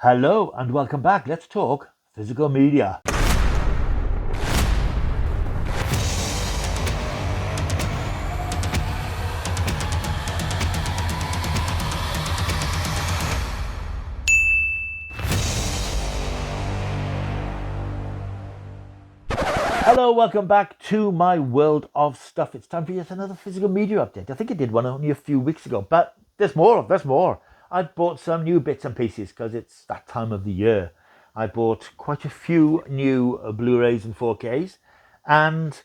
Hello and welcome back. Let's talk physical media. Hello, welcome back to my world of stuff. It's time for yet another physical media update. I think I did one only a few weeks ago, but there's more. I've bought some new bits and pieces because it's that time of the year. I bought quite a few new Blu-Rays and 4Ks, and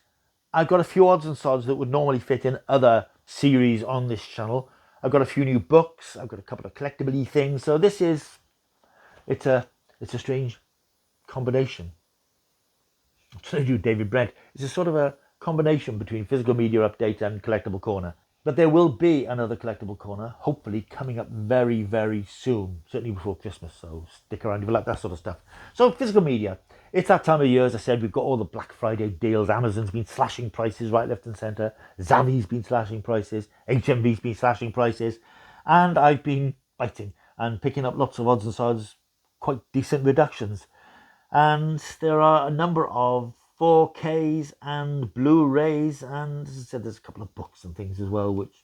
I've got a few odds and sods that would normally fit in other series on this channel. I've got a few new books. I've got a couple of collectible things. So it's a strange combination. I'm trying to do David Brent. It's a sort of a combination between physical media update and collectible corner. But there will be another collectible corner, hopefully coming up very, very soon, certainly before Christmas. So stick around if you like that sort of stuff. So physical media, it's that time of year. As I said, we've got all the Black Friday deals. Amazon's been slashing prices right, left and centre. Zavi's been slashing prices. HMV's been slashing prices. And I've been biting and picking up lots of odds and sods, quite decent reductions. And there are a number of 4Ks and Blu-Rays, and as I said, there's a couple of books and things as well which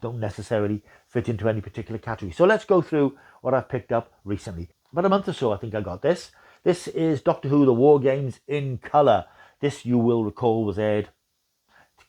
don't necessarily fit into any particular category. So let's go through what I've picked up recently. About a month or so I think I got this. This is Doctor Who The War Games in colour. This, you will recall, was aired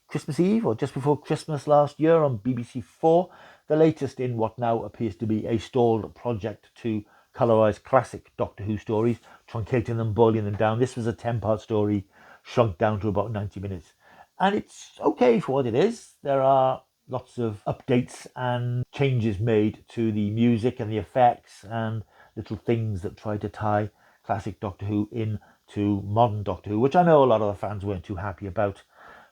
Christmas Eve or just before Christmas last year on BBC4, the latest in what now appears to be a stalled project to colorise classic Doctor Who stories, truncating them, boiling them down. This was a 10-part story, shrunk down to about 90 minutes. And it's okay for what it is. There are lots of updates and changes made to the music and the effects and little things that try to tie classic Doctor Who into modern Doctor Who, which I know a lot of the fans weren't too happy about.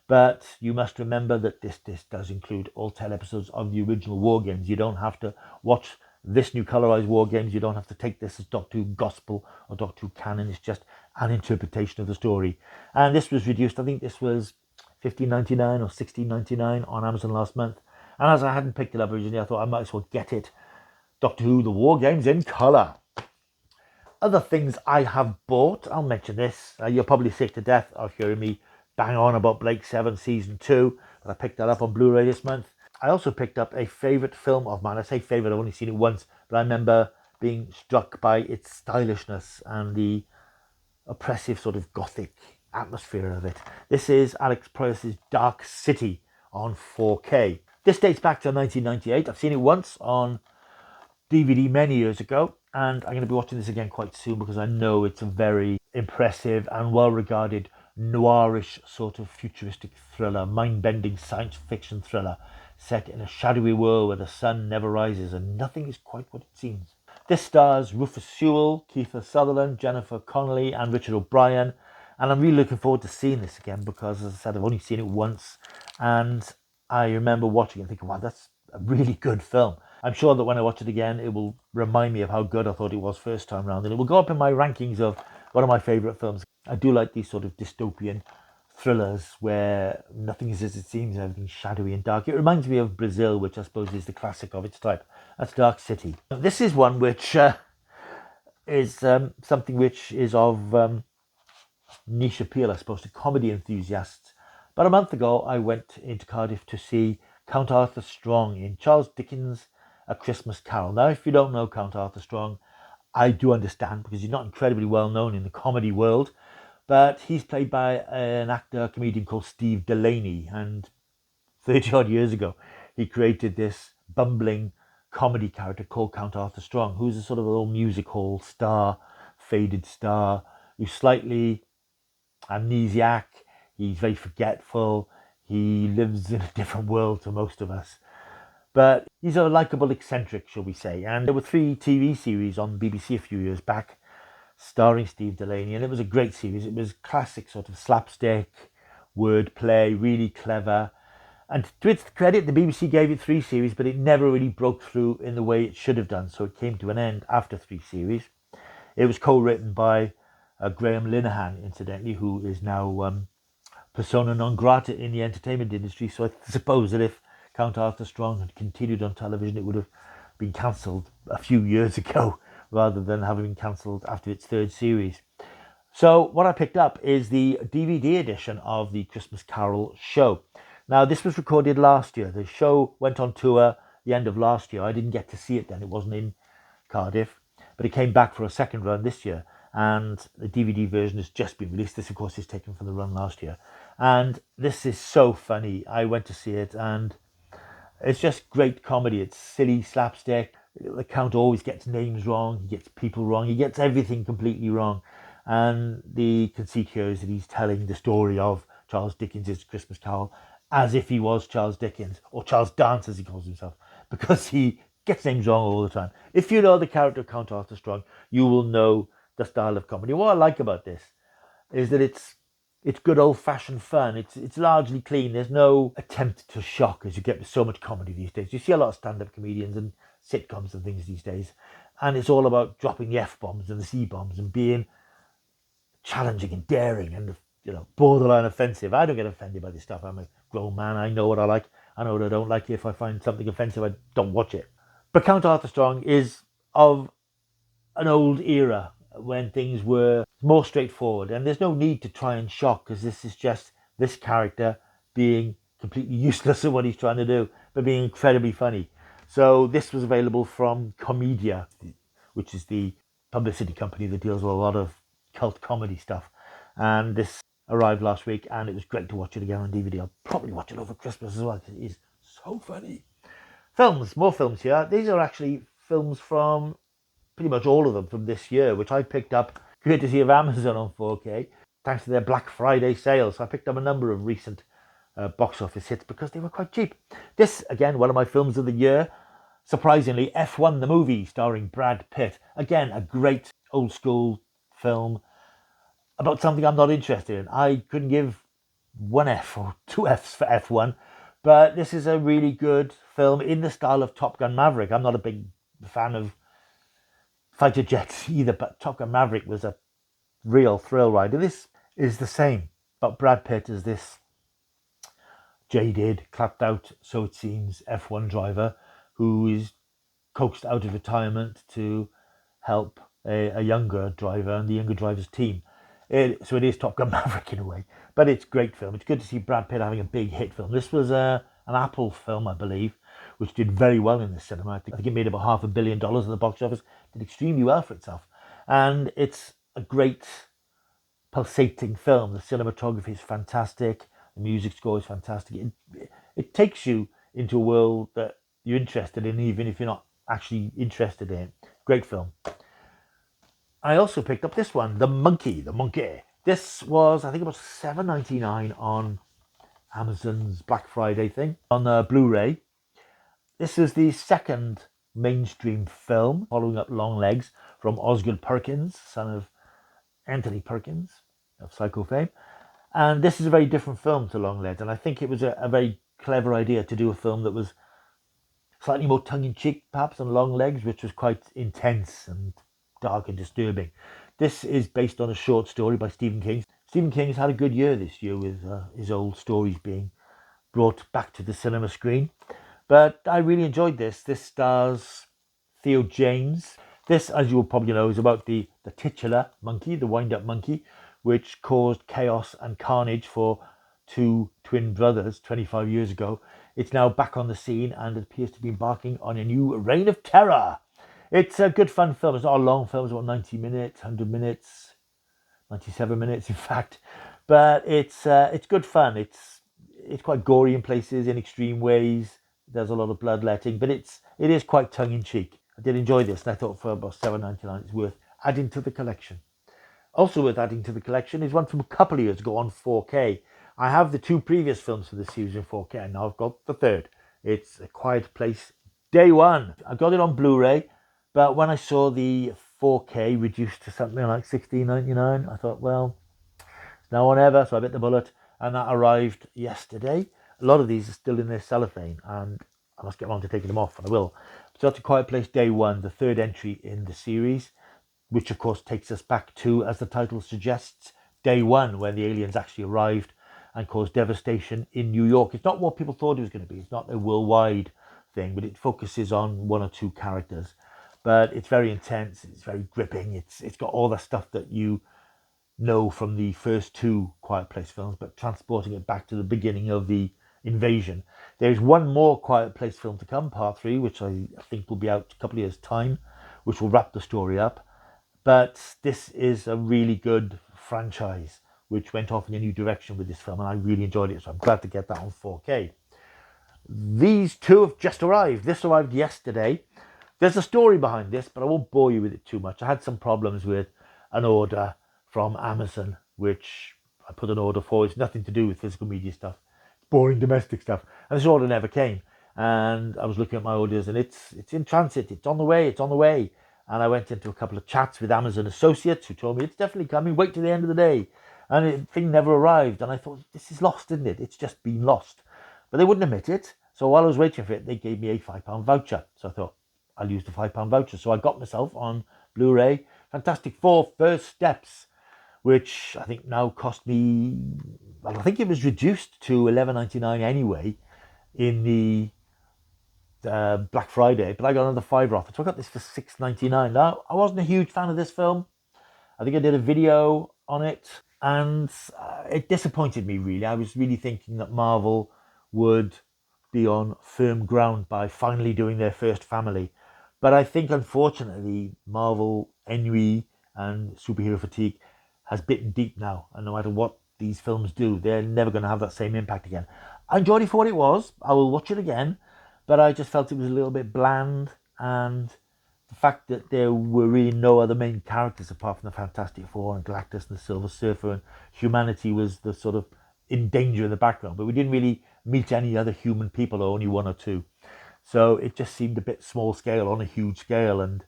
But you must remember that this does include all 10 episodes of the original War Games. You don't have to watch this new colorized War Games. You don't have to take this as Doctor Who gospel or Doctor Who canon. It's just an interpretation of the story. And this was reduced. I think this was $15.99 or $16.99 on Amazon last month. And as I hadn't picked it up originally, I thought I might as well get it. Doctor Who, The War Games in color. Other things I have bought, I'll mention this. You're probably sick to death of hearing me bang on about Blake 7 Season 2. But I picked that up on Blu-ray this month. I also picked up a favourite film of mine. I say favourite, I've only seen it once, but I remember being struck by its stylishness and the oppressive sort of gothic atmosphere of it. This is Alex Proyas's Dark City on 4K. This dates back to 1998. I've seen it once on DVD many years ago, and I'm going to be watching this again quite soon because I know it's a very impressive and well-regarded noirish sort of futuristic thriller, mind-bending science fiction thriller set in a shadowy world where the sun never rises and nothing is quite what it seems. This stars Rufus Sewell, Kiefer Sutherland, Jennifer Connelly and Richard O'Brien, and I'm really looking forward to seeing this again because, as I said, I've only seen it once and I remember watching it and thinking, wow, that's a really good film. I'm sure that when I watch it again, it will remind me of how good I thought it was first time round, and it will go up in my rankings of one of my favourite films. I do like these sort of dystopian thrillers where nothing is as it seems, everything's shadowy and dark. It reminds me of Brazil, which I suppose is the classic of its type. That's Dark City. This is one which is something which is of niche appeal, I suppose, to comedy enthusiasts. About a month ago, I went into Cardiff to see Count Arthur Strong in Charles Dickens' A Christmas Carol. Now, if you don't know Count Arthur Strong, I do understand because he's not incredibly well known in the comedy world. But he's played by an actor, comedian called Steve Delaney. And 30 odd years ago, he created this bumbling comedy character called Count Arthur Strong, who's a sort of a little music hall star, faded star, who's slightly amnesiac. He's very forgetful. He lives in a different world to most of us. But he's a likeable eccentric, shall we say. And there were 3 TV series on BBC a few years back starring Steve Delaney, and it was a great series. It was classic sort of slapstick, wordplay, really clever. And to its credit, the BBC gave it 3 series, but it never really broke through in the way it should have done. So it came to an end after 3 series. It was co-written by Graham Linehan, incidentally, who is now persona non grata in the entertainment industry. So I suppose that if Count Arthur Strong had continued on television, it would have been cancelled a few years ago rather than having been cancelled after its third series. So what I picked up is the DVD edition of the Christmas Carol show. Now, this was recorded last year. The show went on tour the end of last year. I didn't get to see it then. It wasn't in Cardiff, but it came back for a second run this year. And the DVD version has just been released. This, of course, is taken from the run last year. And this is so funny. I went to see it, and it's just great comedy. It's silly slapstick. The Count always gets names wrong. He gets people wrong. He gets everything completely wrong. And the conceit here is that he's telling the story of Charles Dickens' Christmas Carol as if he was Charles Dickens, or Charles Dance as he calls himself, because he gets names wrong all the time. If you know the character Count Arthur Strong, you will know the style of comedy. What I like about this is that it's good old-fashioned fun. It's largely clean. There's no attempt to shock, as you get with so much comedy these days. You see a lot of stand-up comedians and sitcoms and things these days, and it's all about dropping the F-bombs and the C-bombs and being challenging and daring and, borderline offensive. I don't get offended by this stuff. I'm a grown man. I know what I like. I know what I don't like. If I find something offensive, I don't watch it. But Count Arthur Strong is of an old era when things were more straightforward, and there's no need to try and shock, because this is just this character being completely useless at what he's trying to do, but being incredibly funny. So this was available from Comedia, which is the publicity company that deals with a lot of cult comedy stuff, and this arrived last week, and it was great to watch it again on DVD. I'll probably watch it over Christmas as well, because it is so funny. Films, more films here. These are actually films from pretty much all of them from this year, which I picked up courtesy of Amazon on 4K, thanks to their Black Friday sales. So I picked up a number of recent box office hits because they were quite cheap. This, again, one of my films of the year. Surprisingly, F1 the movie, starring Brad Pitt. Again, a great old school film about something I'm not interested in. I couldn't give one F or two Fs for F1, but this is a really good film in the style of Top Gun Maverick. I'm not a big fan of fighter jets either, but Top Gun Maverick was a real thrill ride. And this is the same, but Brad Pitt is this jaded, clapped out, so it seems, F1 driver who is coaxed out of retirement to help a younger driver and the younger driver's team. So it is Top Gun Maverick in a way, but it's a great film. It's good to see Brad Pitt having a big hit film. This was an Apple film, I believe, which did very well in the cinema. I think it made about $500 million in the box office. Did extremely well for itself. And it's a great pulsating film. The cinematography is fantastic. The music score is fantastic. It takes you into a world that you're interested in, even if you're not actually interested in it. Great film. I also picked up this one, The Monkey. This was, I think, about $7.99 on Amazon's Black Friday thing on Blu-ray. This is the second mainstream film following up Longlegs from Osgood Perkins, son of Anthony Perkins of Psycho fame. And this is a very different film to Longlegs, and I think it was a very clever idea to do a film that was slightly more tongue-in-cheek perhaps than Longlegs, which was quite intense and dark and disturbing. This is based on a short story by Stephen King. Stephen King has had a good year this year with his old stories being brought back to the cinema screen. But I really enjoyed this. This stars Theo James. This, as you will probably know, is about the titular monkey, the wind-up monkey, which caused chaos and carnage for two twin brothers 25 years ago. It's now back on the scene and it appears to be embarking on a new reign of terror. It's a good fun film. It's not a long film. It's about 90 minutes, 100 minutes, 97 minutes in fact. But it's good fun. It's quite gory in places, in extreme ways. There's a lot of bloodletting, but it is quite tongue-in-cheek. I did enjoy this, and I thought for about $7.99 it's worth adding to the collection. Also worth adding to the collection is one from a couple of years ago on 4K. I have the two previous films for the series in 4K, and now I've got the third. It's A Quiet Place Day One. I got it on Blu-ray, but when I saw the 4K reduced to something like $16.99, I thought, well, it's now or never, so I bit the bullet, and that arrived yesterday. A lot of these are still in their cellophane, and I must get around to taking them off, and I will. So that's A Quiet Place Day One, the third entry in the series, which of course takes us back to, as the title suggests, Day One, when the aliens actually arrived and caused devastation in New York. It's not what people thought it was going to be. It's not a worldwide thing, but it focuses on one or two characters. but it's very intense. It's very gripping. It's got all the stuff that you know from the first two Quiet Place films, but transporting it back to the beginning of the invasion. There's one more Quiet Place film to come, part 3, which I think will be out a couple of years' time, which will wrap the story up. But this is a really good franchise, which went off in a new direction with this film, and I really enjoyed it, so I'm glad to get that on 4K. These two have just arrived. This arrived yesterday. There's a story behind this, but I won't bore you with it too much. I had some problems with an order from Amazon, which I put an order for. It's nothing to do with physical media stuff. It's boring domestic stuff. And this order never came. And I was looking at my orders, and it's in transit. It's on the way. And I went into a couple of chats with Amazon associates who told me it's definitely coming. Wait till the end of the day. And the thing never arrived. And I thought, this is lost, isn't it? It's just been lost. But they wouldn't admit it. So while I was waiting for it, they gave me a £5 voucher. So I thought, I'll use the £5 voucher. So I got myself on Blu-ray Fantastic Four First Steps, which I think now cost me, well, I think it was reduced to $11.99 anyway in the Black Friday, but I got another £5 off it. So I got this for $6.99. Now, I wasn't a huge fan of this film. I think I did a video on it, and it disappointed me, really. I was really thinking that Marvel would be on firm ground by finally doing their first family. But I think, unfortunately, Marvel ennui and superhero fatigue has bitten deep now. And no matter what these films do, they're never going to have that same impact again. I enjoyed it for what it was. I will watch it again. But I just felt it was a little bit bland. And the fact that there were really no other main characters apart from the Fantastic Four and Galactus and the Silver Surfer, and humanity was the sort of in danger in the background. But we didn't really meet any other human people, or only one or two. So it just seemed a bit small scale on a huge scale, and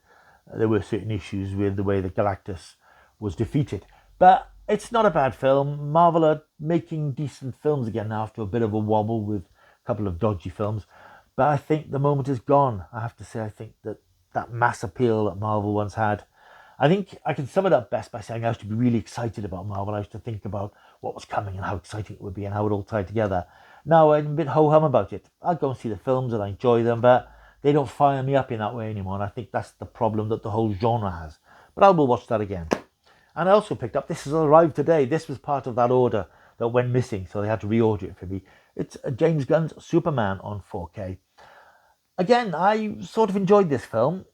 there were certain issues with the way that Galactus was defeated. But it's not a bad film. Marvel are making decent films again after a bit of a wobble with a couple of dodgy films. But I think the moment is gone. I have to say, I think that mass appeal that Marvel once had, I think I can sum it up best by saying I used to be really excited about Marvel. I used to think about what was coming and how exciting it would be and how it all tied together. Now I'm a bit ho-hum about it. I'll go and see the films and I enjoy them, but they don't fire me up in that way anymore. And I think that's the problem that the whole genre has. But I will watch that again. And I also picked up, this has arrived today. This was part of that order that went missing, so they had to reorder it for me. It's James Gunn's Superman on 4K. Again, I sort of enjoyed this film.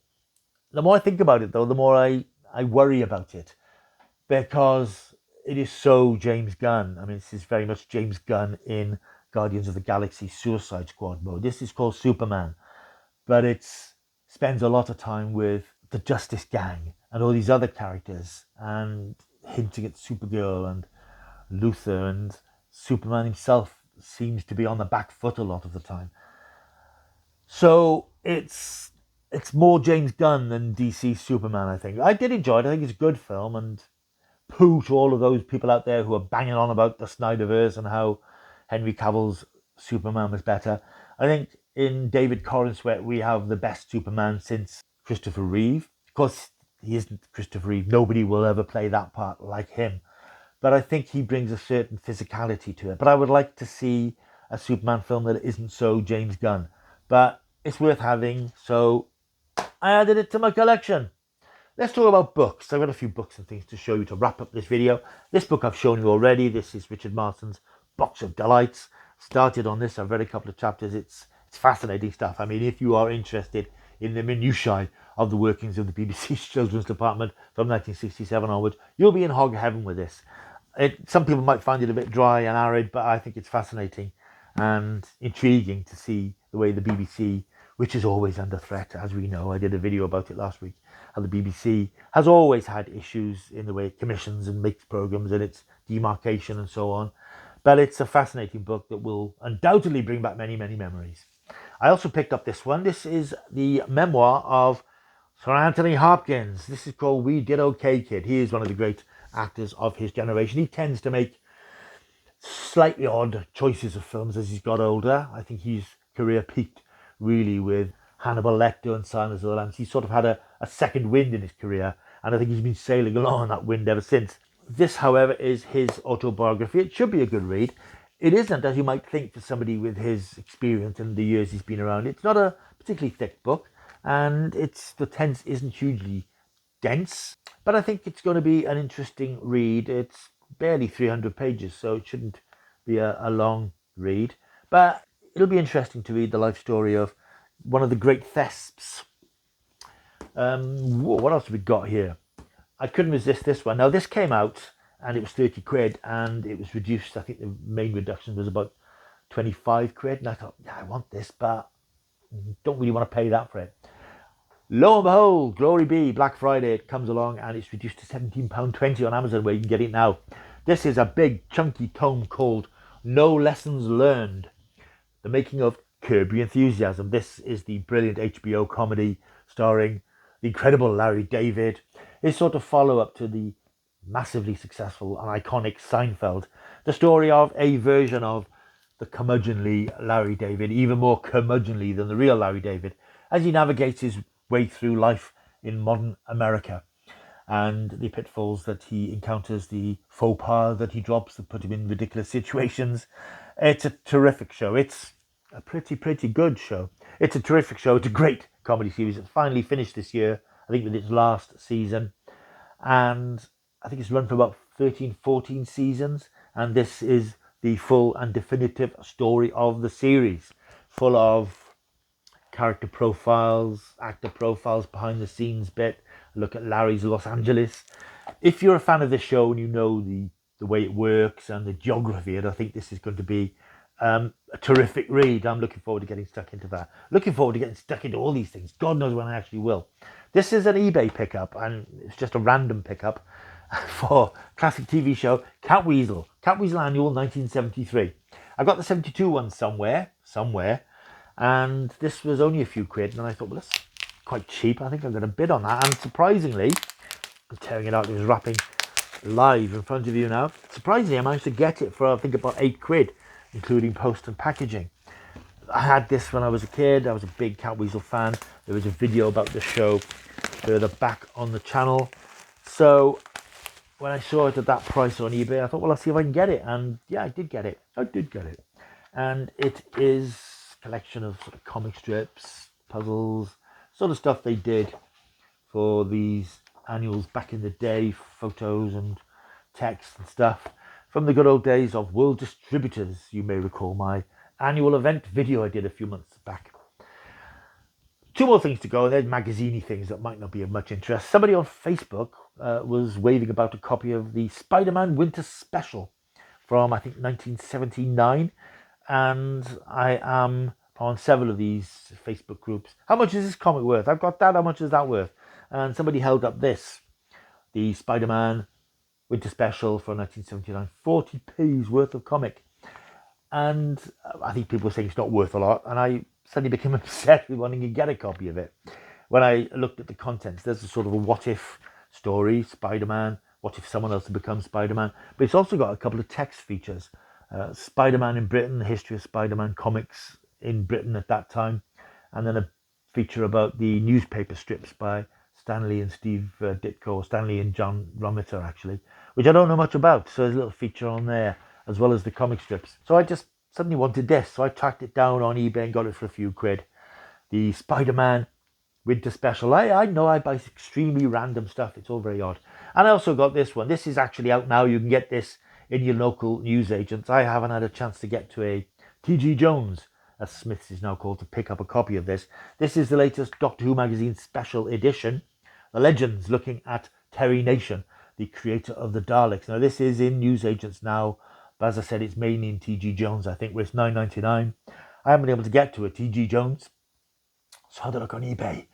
The more I think about it, though, the more I worry about it, because it is so James Gunn. I mean, this is very much James Gunn in Guardians of the Galaxy Suicide Squad mode. This is called Superman, but it spends a lot of time with the Justice Gang and all these other characters, and hinting at Supergirl and Luthor, and Superman himself seems to be on the back foot a lot of the time. So it's more James Gunn than DC Superman, I think. I did enjoy it. I think it's a good film, and poo to all of those people out there who are banging on about the Snyderverse and how Henry Cavill's Superman was better. I think in David Corenswet we have the best Superman since Christopher Reeve. Of course, he isn't Christopher Reeve. Nobody will ever play that part like him. But I think he brings a certain physicality to it. But I would like to see a Superman film that isn't so James Gunn. But it's worth having, so I added it to my collection. Let's talk about books. I've got a few books and things to show you to wrap up this video. This book I've shown you already. This is Richard Martin's Box of Delights. Started on this. I've read a couple of chapters. It's fascinating stuff. I mean, if you are interested in the minutiae of the workings of the BBC's children's department from 1967 onwards, you'll be in hog heaven with this. Some people might find it a bit dry and arid, but I think it's fascinating and intriguing to see the way the BBC, which is always under threat, as we know. I did a video about it last week, how the BBC has always had issues in the way it commissions and makes programmes and its demarcation and so on. But it's a fascinating book that will undoubtedly bring back many, many memories. I also picked up this one. This is the memoir of Sir Anthony Hopkins. This is called We Did OK, Kid. He is one of the great actors of his generation. He tends to make slightly odd choices of films as he's got older. I think his career peaked really with Hannibal Lecter and Silence of the Lambs. He sort of had a second wind in his career, and I think he's been sailing along on that wind ever since. This, however, is his autobiography. It should be a good read. It isn't, as you might think, for somebody with his experience and the years he's been around. It's not a particularly thick book, and the tense isn't hugely dense, but I think it's going to be an interesting read. It's barely 300 pages, so it shouldn't be a long read, but it'll be interesting to read the life story of one of the great thesps. What else have we got here? I couldn't resist this one. Now, this came out and it was 30 quid and it was reduced. I think the main reduction was about 25 quid. And I thought, yeah, I want this, but don't really want to pay that for it. Lo and behold, glory be, Black Friday, it comes along and it's reduced to £17.20 on Amazon, where you can get it now. This is a big chunky tome called No Lessons Learned, the making of Curb Your Enthusiasm. This is the brilliant HBO comedy starring the incredible Larry David. It's sort of follow-up to the massively successful and iconic Seinfeld, the story of a version of the curmudgeonly Larry David, even more curmudgeonly than the real Larry David, as he navigates his way through life in modern America and the pitfalls that he encounters, the faux pas that he drops that put him in ridiculous situations. It's a terrific show. It's a pretty good show. It's a terrific show. It's a great comedy series. It finally finished this year, I think, with its last season. And I think it's run for about 13, 14 seasons. And this is the full and definitive story of the series, full of character profiles, actor profiles, behind the scenes bit, a look at Larry's Los Angeles. If you're a fan of this show and you know the way it works and the geography, and I think this is going to be a terrific read. I'm looking forward to getting stuck into that. Looking forward to getting stuck into all these things. God knows when I actually will. This is an eBay pickup, and it's just a random pickup for classic TV show Catweasel Annual 1973. I got the 72 one somewhere, and this was only a few quid, and I thought, well, that's quite cheap. I think I'm going to bid on that. And surprisingly, I'm tearing it out. It was wrapping live in front of you now. Surprisingly, I managed to get it for, I think, about 8 quid, including post and packaging. I had this when I was a kid. I was a big Catweasel fan. There was a video about the show further back on the channel. So when I saw it at that price on eBay, I thought, well, I'll see if I can get it. And yeah, I did get it. And it is collection of sort of comic strips, puzzles, sort of stuff they did for these annuals back in the day, photos and text and stuff from the good old days of World Distributors. You may recall my annual event video I did a few months back. 2 more things to go, and there's magazine-y things that might not be of much interest. Somebody on Facebook was waving about a copy of the Spider-Man Winter Special from, I think, 1979. And I am on several of these Facebook groups. How much is this comic worth? I've got that. How much is that worth? And somebody held up this, the Spider-Man Winter Special from 1979, 40p's worth of comic. And I think people were saying it's not worth a lot. And I suddenly became obsessed with wanting to get a copy of it. When I looked at the contents, there's a sort of a what-if story, Spider-Man. What if someone else had become Spider-Man? But it's also got a couple of text features. Spider-Man in Britain, the history of Spider-Man comics in Britain at that time, and then a feature about the newspaper strips by Stanley and Steve Ditko, Stanley and John Romita actually, which I don't know much about, so there's a little feature on there as well as the comic strips. So I just suddenly wanted this, so I tracked it down on eBay and got it for a few quid. The Spider-Man Winter Special. I know I buy extremely random stuff, it's all very odd. And I also got this one. This is actually out now. You can get this in your local newsagents. I haven't had a chance to get to a T.G. Jones, as Smiths is now called, to pick up a copy of this. This is the latest Doctor Who magazine special edition. The Legends, looking at Terry Nation, the creator of the Daleks. Now this is in newsagents now, but as I said, it's mainly in T.G. Jones, I think, where it's $9.99. I haven't been able to get to a T.G. Jones, so I had to look on eBay,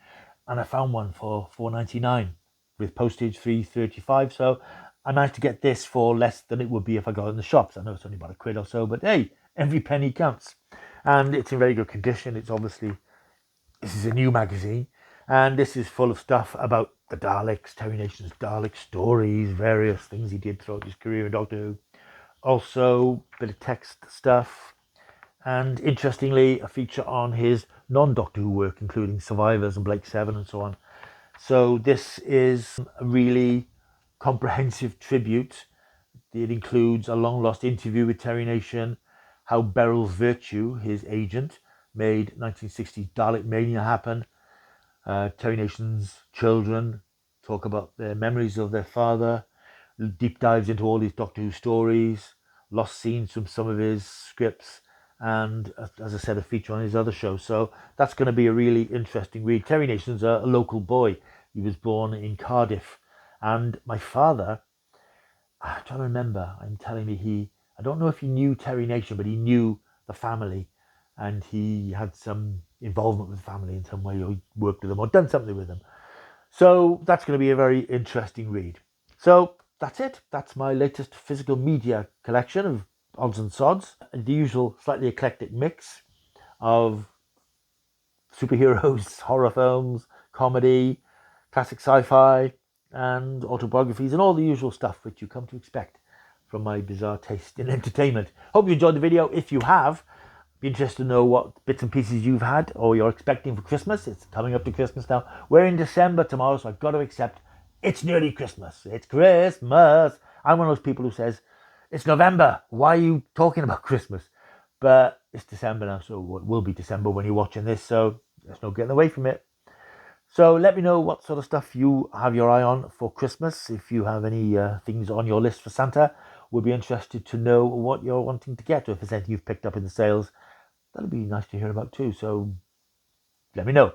and I found one for $4.99 with postage $3.35. So I managed to get this for less than it would be if I got it in the shops. I know it's only about a quid or so, but hey, every penny counts. And it's in very good condition. It's obviously, this is a new magazine, and this is full of stuff about the Daleks, Terry Nation's Dalek stories, various things he did throughout his career in Doctor Who. Also, a bit of text stuff, and interestingly, a feature on his non-Doctor Who work, including Survivors and Blake Seven and so on. So this is a really comprehensive tribute. It includes a long-lost interview with Terry Nation, how Beryl's Virtue, his agent, made 1960 Dalek Mania happen, Terry Nation's children talk about their memories of their father, deep dives into all these Doctor Who stories, lost scenes from some of his scripts, and as I said, a feature on his other show. So that's going to be a really interesting read. Terry Nation's a local boy. He was born in Cardiff, and my father, I'm trying to remember, I'm telling me I don't know if he knew Terry Nation, but he knew the family, and he had some involvement with the family in some way, or he worked with them or done something with them. So that's going to be a very interesting read. So that's it. That's my latest physical media collection of odds and sods. The usual slightly eclectic mix of superheroes, horror films, comedy, classic sci-fi, and autobiographies, and all the usual stuff which you come to expect from my bizarre taste in entertainment. Hope you enjoyed the video. If you have, be interested to know what bits and pieces you've had or you're expecting for Christmas. It's coming up to Christmas now. We're in December tomorrow, so I've got to accept it's nearly Christmas. It's Christmas. I'm one of those people who says, it's November. Why are you talking about Christmas? But it's December now, so it will be December when you're watching this, so there's no getting away from it. So let me know what sort of stuff you have your eye on for Christmas. If you have any things on your list for Santa, we'll be interested to know what you're wanting to get, or if there's anything you've picked up in the sales. That'll be nice to hear about too, so let me know.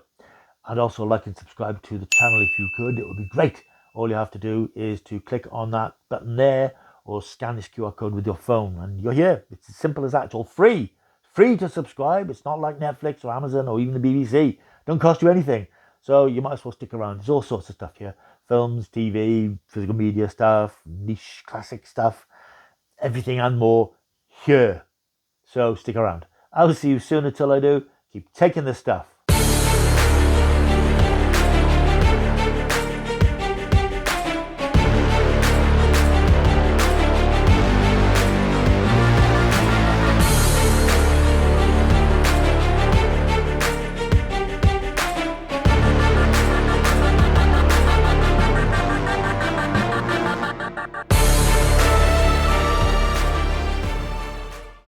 I'd also like and subscribe to the channel if you could. It would be great. All you have to do is to click on that button there or scan this QR code with your phone and you're here. It's as simple as that. It's all free. Free to subscribe. It's not like Netflix or Amazon or even the BBC. Don't cost you anything. So you might as well stick around. There's all sorts of stuff here. Films, TV, physical media stuff, niche classic stuff, everything and more here. So stick around. I'll see you soon. Until I do, keep taking this stuff.